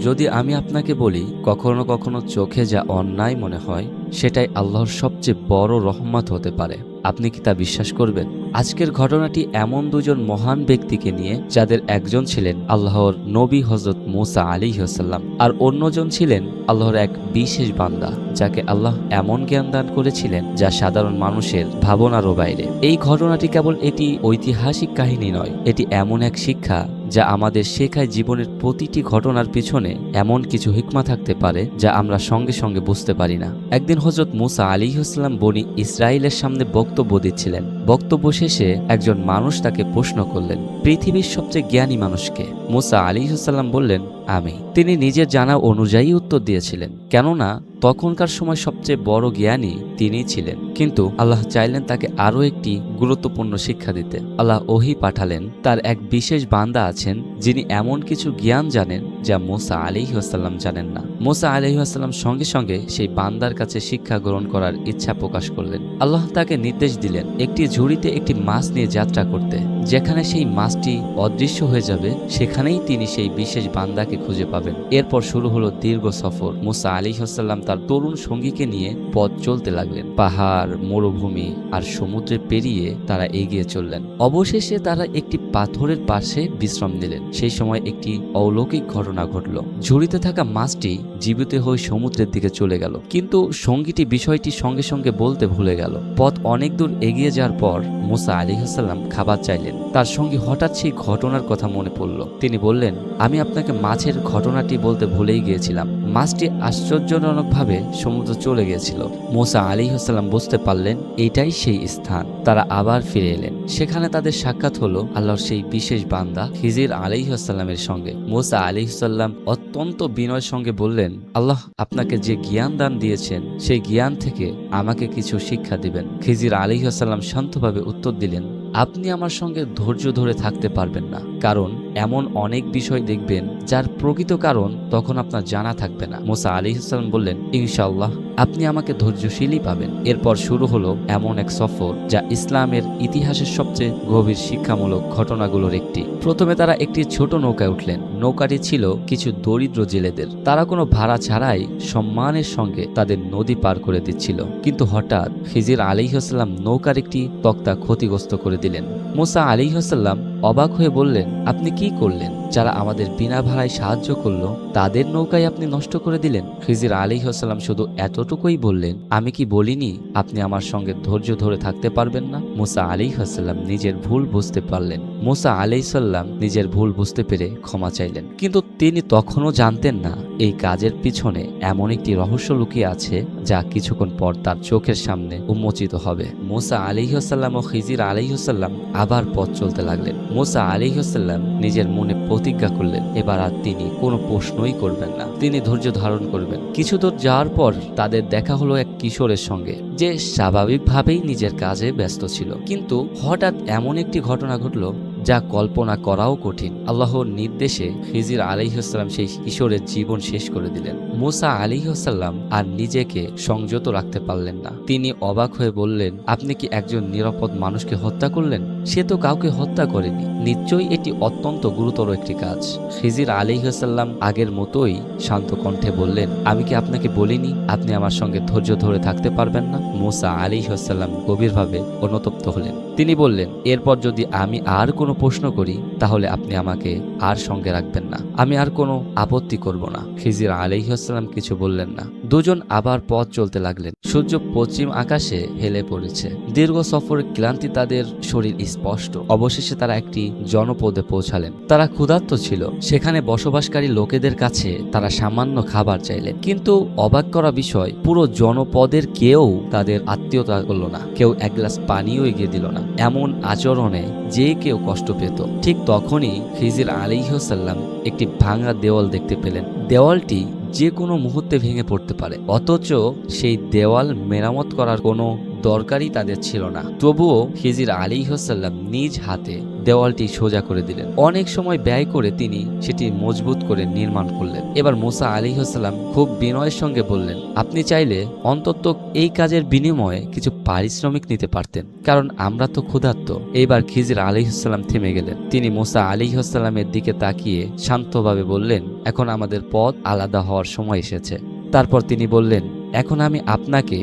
যদি আমি আপনাকে বলি কখনো কখনো চোখে যা অন্যায় মনে হয় সেটাই আল্লাহর সবচেয়ে বড় রহমত হতে পারে, আপনি কি তা বিশ্বাস করবেন? আজকের ঘটনাটি এমন দুজন মহান ব্যক্তিকে নিয়ে, যাদের একজন ছিলেন আল্লাহর নবী হযরত মূসা আলাইহিসসালাম, আর অন্যজন ছিলেন আল্লাহর এক বিশেষ বান্দা, যাকে আল্লাহ এমন জ্ঞান দান করেছিলেন যা সাধারণ মানুষের ভাবনারও বাইরে। এই ঘটনাটি কেবল এটি ঐতিহাসিক কাহিনী নয়, এটি এমন এক শিক্ষা যা আমাদের শেখায় জীবনের প্রতিটি ঘটনার পিছনে এমন কিছু হিকমা থাকতে পারে যা আমরা সঙ্গে সঙ্গে বুঝতে পারি না। একদিন হযরত মূসা আলাইহিসসালাম বনী ইসরাইলের সামনে বক্তব্য দিচ্ছিলেন। বক্তব্য শেষে একজন মানুষ তাকে প্রশ্ন করলেন, পৃথিবীর সবচেয়ে জ্ঞানী মানুষকে? মূসা আলাইহিসসালাম বললেন, আমি। তিনি নিজের জানা অনুযায়ী উত্তর দিয়েছিলেন, কেননা তখনকার সময় সবচেয়ে বড় জ্ঞানী তিনিই ছিলেন। কিন্তু আল্লাহ চাইলেন তাকে আরও একটি গুরুত্বপূর্ণ শিক্ষা দিতে। আল্লাহ ওহী পাঠালেন, তার এক বিশেষ বান্দা আছেন যিনি এমন কিছু জ্ঞান জানেন যা মূসা আলাইহিসসালাম জানেন না। মূসা আলাইহিসসালাম সঙ্গে সঙ্গে সেই বান্দার কাছে শিক্ষা গ্রহণ করার ইচ্ছা প্রকাশ করলেন। আল্লাহ তাকে নির্দেশ দিলেন একটি ঝুড়িতে একটি মাছ নিয়ে যাত্রা করতে। যেখানে সেই মাছটি অদৃশ্য হয়ে যাবে সেখানেই তিনি সেই বিশেষ বান্দাকে খুঁজে পাবেন। এরপর শুরু হলো দীর্ঘ সফর। মূসা আলাইহিসসালাম তার তরুণ সঙ্গীকে নিয়ে পথ চলতে লাগলেন। পাহাড়, মরুভূমি আর সমুদ্রে পেরিয়ে তারা এগিয়ে চললেন। অবশেষে তারা একটি পাথরের পাশে বিশ্রাম নিলেন। সেই সময় একটি অলৌকিক ঘটনা ঘটল। ঝুড়িতে থাকা মাছটি জীবিত হয়ে সমুদ্রের দিকে চলে গেল, কিন্তু সঙ্গীটি বিষয়টি সঙ্গে সঙ্গে বলতে ভুলে গেল। পথ অনেক দূর এগিয়ে যাওয়ার পর মূসা আলাইহিসসালাম খাবার চাইলেন। তার সঙ্গী হঠাৎ সেই ঘটনার কথা মনে পড়ল। তিনি বললেন, আমি আপনাকে মাছের ঘটনাটি বলতে ভুলেই গিয়েছিলাম। মাছটি আশ্চর্যজনকভাবে সমুদ্রে চলে গিয়েছিল। মূসা আলাইহিসসালাম বুঝতে পারলেন এটাই সেই স্থান। তারা আবার ফিরে এলেন। সেখানে তাদের সাক্ষাৎ হলো আল্লাহর সেই বিশেষ বান্দা খিজির আলাইহিসসালামের সঙ্গে। মূসা আলাইহিসসালাম অত্যন্ত বিনয়ের সঙ্গে বললেন, আল্লাহ আপনাকে যে জ্ঞান দান দিয়েছেন সেই জ্ঞান থেকে আমাকে কিছু শিক্ষা দিবেন। খিজির আলাইহিসসালাম শান্তভাবে উত্তর দিলেন, আপনি আমার সঙ্গে ধৈর্য ধরে থাকতে পারবেন না, কারণ এমন অনেক বিষয় দেখবেন যার প্রকৃত কারণ তখন আপনার জানা থাকবে না। মূসা আলাইহিসসালাম বললেন, ইনশাআল্লাহ আপনি আমাকে ধৈর্যশীলই পাবেন। এরপর শুরু হলো এমন এক সফর যা ইসলামের ইতিহাসের সবচেয়ে গভীর শিক্ষামূলক ঘটনাগুলোর একটি। প্রথমে তারা একটি ছোট নৌকায় উঠলেন। নৌকাটি ছিল কিছু দরিদ্র জেলেদের। তারা কোনো ভাড়া ছাড়াই সম্মানের সঙ্গে তাদের নদী পার করে দিচ্ছিল। কিন্তু হঠাৎ খিজির আলাইহিসসালাম নৌকার একটি তক্তা ক্ষতিগ্রস্ত করে দিলেন। মূসা আলাইহিসসালাম অবাক হয়ে বললেন, আপনি কি করলেন? যারা আমাদের বিনা ভাড়ায় সাহায্য করলো তাদের নৌকায় আপনি নষ্ট করে দিলেন। খিজির আলাইহিসসালাম শুধু এতটুকুই বললেন, আমি কি বলিনি আপনি আমার সঙ্গে ধৈর্য ধরে থাকতে পারবেন না? মূসা আলাইহিসসালাম নিজের ভুল বুঝতে পারলেন। মূসা আলাইহিসসালাম নিজের ভুল বুঝতে পেরে ক্ষমা চাইলেন। কিন্তু তিনি তখনও জানতেন না এই কাজের পিছনে এমন একটি রহস্য লুকিয়ে আছে যা কিছুক্ষণ পর তার চোখের সামনে উন্মোচিত হবে। মূসা আলাইহিসসালাম ও খিজির আলাইহিসসালাম আবার পথ চলতে লাগলেন। মূসা আলাইহিসসালাম নিজের মনে প্রতিজ্ঞা করলেন এবার আর তিনি কোনো প্রশ্নই করবেন না, তিনি ধৈর্য ধারণ করবেন। কিছু দূর যাওয়ার পর তাদের দেখা হলো এক কিশোরের সঙ্গে, যে স্বাভাবিকভাবেই নিজের কাজে ব্যস্ত ছিল। কিন্তু হঠাৎ এমন একটি ঘটনা ঘটল যা কল্পনা করাও কঠিন। আল্লাহর নির্দেশে খিজির আলাইহিসসালাম সেই কিশোরের জীবন শেষ করে দিলেন। মূসা আলাইহিসসালাম আর নিজেকে সংযত রাখতে পারলেন না। তিনি অবাক হয়ে বললেন, আপনি কি একজন নিরাপদ মানুষকে হত্যা করলেন? সে তো কাউকে হত্যা করেনি, নিশ্চয়ই এটি অত্যন্ত গুরুতর একটি কাজ। খিজির আলাইহিসসালাম আগের মতোই শান্ত কণ্ঠে বললেন, আমি কি আপনাকে বলিনি আপনি আমার সঙ্গে ধৈর্য ধরে থাকতে পারবেন না? মূসা আলাইহিসসালাম গভীরভাবে অনুতপ্ত হলেন। তিনি বললেন, এরপর যদি আমি আর কোনো প্রশ্ন করি তাহলে আপনি আমাকে আর সঙ্গে রাখবেন না, আমি আর কোনো আপত্তি করব না। খিজির আলাইহিসসালাম কিছু বললেন না। দুজন আবার পথ চলতে লাগলেন। সূর্য পশ্চিম আকাশে হেলে পড়েছে। দীর্ঘ সফরের ক্লান্তি তাদের শরীর স্পষ্ট। অবশেষে তারা একটি জনপদে পৌঁছালেন। তারা ক্ষুধার্ত ছিল। সেখানে বসবাসকারী লোকেদের কাছে তারা সামান্য খাবার চাইলেন। কিন্তু অবাক করা বিষয়, পুরো জনপদের কেউ তাদের আত্মীয়তা করল না, কেউ এক গ্লাস পানিও এগিয়ে দিল না। এমন আচরণে যে কেউ কষ্ট পেত। ঠিক তখনই খিজির আলাইহিসসালাম একটি ভাঙা দেওয়াল দেখতে পেলেন। দেওয়ালটি যে কোনো মুহূর্তে ভেঙে পড়তে পারে, অথচ সেই দেওয়াল মেরামত করার কোনো দরকারই তাদের ছিল না। তবুও খিজির আলাইহিসসালাম নিজ হাতে দেওয়ালটি সোজা করে দিলেন। অনেক সময় ব্যয় করে তিনি সেটি মজবুত করে নির্মাণ করলেন। এবার মূসা আলাইহিসসালাম খুব বিনয়ের সঙ্গে বললেন, আপনি চাইলে অন্তত এই কাজের বিনিময়ে কিছু পারিশ্রমিক নিতে পারতেন, কারণ আমরা তো ক্ষুধার্ত। এইবার খিজির আলাইহিসসালাম থেমে গেলেন। তিনি মূসা আলাইহিসসালামের দিকে তাকিয়ে শান্তভাবে বললেন, এখন আমাদের পথ আলাদা হওয়ার সময় এসেছে। তারপর তিনি বললেন, এখন আমি আপনাকে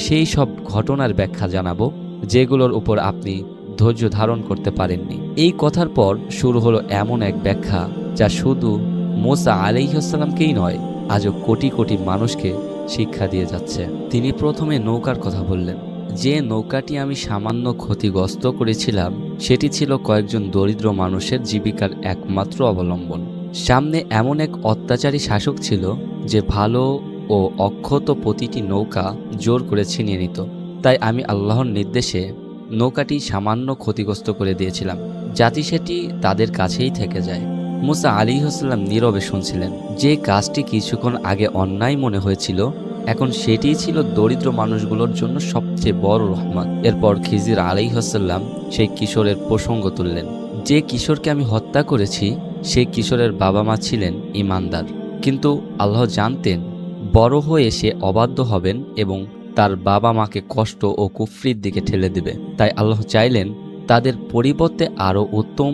সেই সব ঘটনার ব্যাখ্যা জানাবো যেগুলোর উপর আপনি ধৈর্য ধারণ করতে পারেননি। এই কথার পর শুরু হলো এমন এক ব্যাখ্যা যা শুধু মূসা আলাইহিসসালামকেই নয়, আজও কোটি কোটি মানুষকে শিক্ষা দিয়ে যাচ্ছে। তিনি প্রথমে নৌকার কথা বললেন। যে নৌকাটি আমি সামান্য ক্ষতিগ্রস্ত করেছিলাম সেটি ছিল কয়েকজন দরিদ্র মানুষের জীবিকার একমাত্র অবলম্বন। সামনে এমন এক অত্যাচারী শাসক ছিল যে ভালো ও অক্ষত প্রতিটি নৌকা জোর করে ছিনিয়ে নিত। তাই আমি আল্লাহর নির্দেশে নৌকাটি সামান্য ক্ষতিগ্রস্ত করে দিয়েছিলাম, যাতে সেটি তাদের কাছেই থেকে যায়। মূসা আলাইহিসসালাম নীরবে শুনছিলেন। যে কাজটি কিছুক্ষণ আগে অন্যায় মনে হয়েছিল, এখন সেটিই ছিল দরিদ্র মানুষগুলোর জন্য সবচেয়ে বড় রহমত। এরপর খিজির আলাইহিসসালাম সেই কিশোরের প্রসঙ্গ তুললেন। যে কিশোরকে আমি হত্যা করেছি সেই কিশোরের বাবা মা ছিলেন ঈমানদার, কিন্তু আল্লাহ জানতেন বড় হয়ে সে অবাধ্য হবেন এবং তার বাবা মাকে কষ্ট ও কুফরির দিকে ঠেলে দেবে। তাই আল্লাহ চাইলেন তাদের পরিবর্তে আরও উত্তম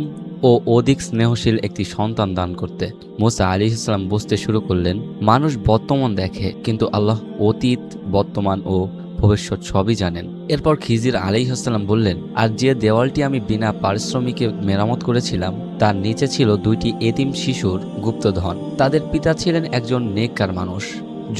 ও অধিক স্নেহশীল একটি সন্তান দান করতে। মূসা আলাইহিসসালাম বুঝতে শুরু করলেন, মানুষ বর্তমান দেখে, কিন্তু আল্লাহ অতীত, বর্তমান ও ভবিষ্যৎ সবই জানেন। এরপর খিজির আলাইহিসসালাম বললেন, আর যে দেওয়ালটি আমি বিনা পারিশ্রমিকে মেরামত করেছিলাম তার নিচে ছিল 2টি এতিম শিশুর গুপ্তধন। তাদের পিতা ছিলেন একজন নেককার মানুষ।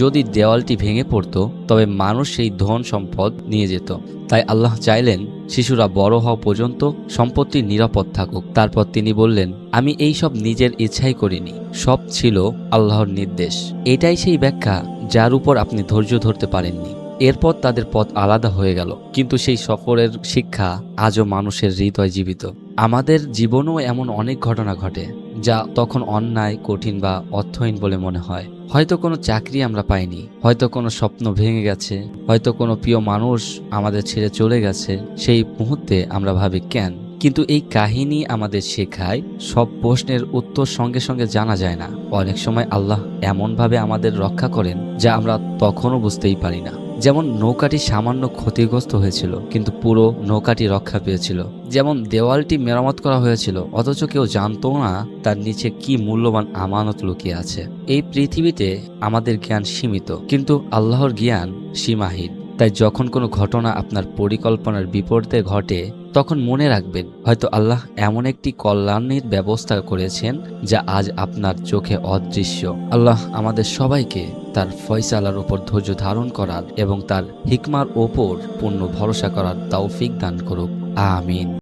যদি দেওয়ালটি ভেঙে পড়ত তবে মানুষ সেই ধন সম্পদ নিয়ে যেত। তাই আল্লাহ চাইলেন শিশুরা বড় হওয়া পর্যন্ত সম্পত্তি নিরাপদ থাকুক। তারপর তিনি বললেন, আমি এই সব নিজের ইচ্ছাই করিনি, সব ছিল আল্লাহর নির্দেশ। এটাই সেই ব্যাখ্যা যার উপর আপনি ধৈর্য ধরতে পারেননি। এরপর তাদের পথ আলাদা হয়ে গেল, কিন্তু সেই সফরের শিক্ষা আজও মানুষের হৃদয় জীবিত। আমাদের জীবনেও এমন অনেক ঘটনা ঘটে যা তখন অন্যায়, কঠিন বা অর্থহীন বলে মনে হয়। হয়তো কোনো চাকরি আমরা পাইনি, হয়তো কোনো স্বপ্ন ভেঙে গেছে, হয়তো কোনো প্রিয় মানুষ আমাদের ছেড়ে চলে গেছে। সেই মুহূর্তে আমরা ভাবি কেন? কিন্তু এই কাহিনী আমাদের শেখায় সব প্রশ্নের উত্তর সঙ্গে সঙ্গে জানা যায় না। অনেক সময় আল্লাহ এমনভাবে আমাদের রক্ষা করেন যা আমরা তখনও বুঝতেই পারি না। যেমন নৌকাটি সামান্য ক্ষতিগ্রস্ত হয়েছিল কিন্তু পুরো নৌকাটি রক্ষা পেয়েছিল। যেমন দেওয়ালটি মেরামত করা হয়েছিল অথচ কেউ জানতো না তার নিচে কি মূল্যবান আমানত লুকিয়ে আছে। এই পৃথিবীতে আমাদের জ্ঞান সীমিত, কিন্তু আল্লাহর জ্ঞান সীমাহীন। তাই যখন কোনো ঘটনা আপনার পরিকল্পনার বিপরীতে ঘটে তখন মনে রাখবেন, হয়তো আল্লাহ এমন একটি কল্যাণের ব্যবস্থা করেছেন যা আজ আপনার চোখে অদৃশ্য। আল্লাহ আমাদের সবাইকে তার ফয়সালার উপর ধৈর্য ধারণ করার এবং তার হিকমার ওপর পূর্ণ ভরসা করার তৌফিক দান করুক। আমিন।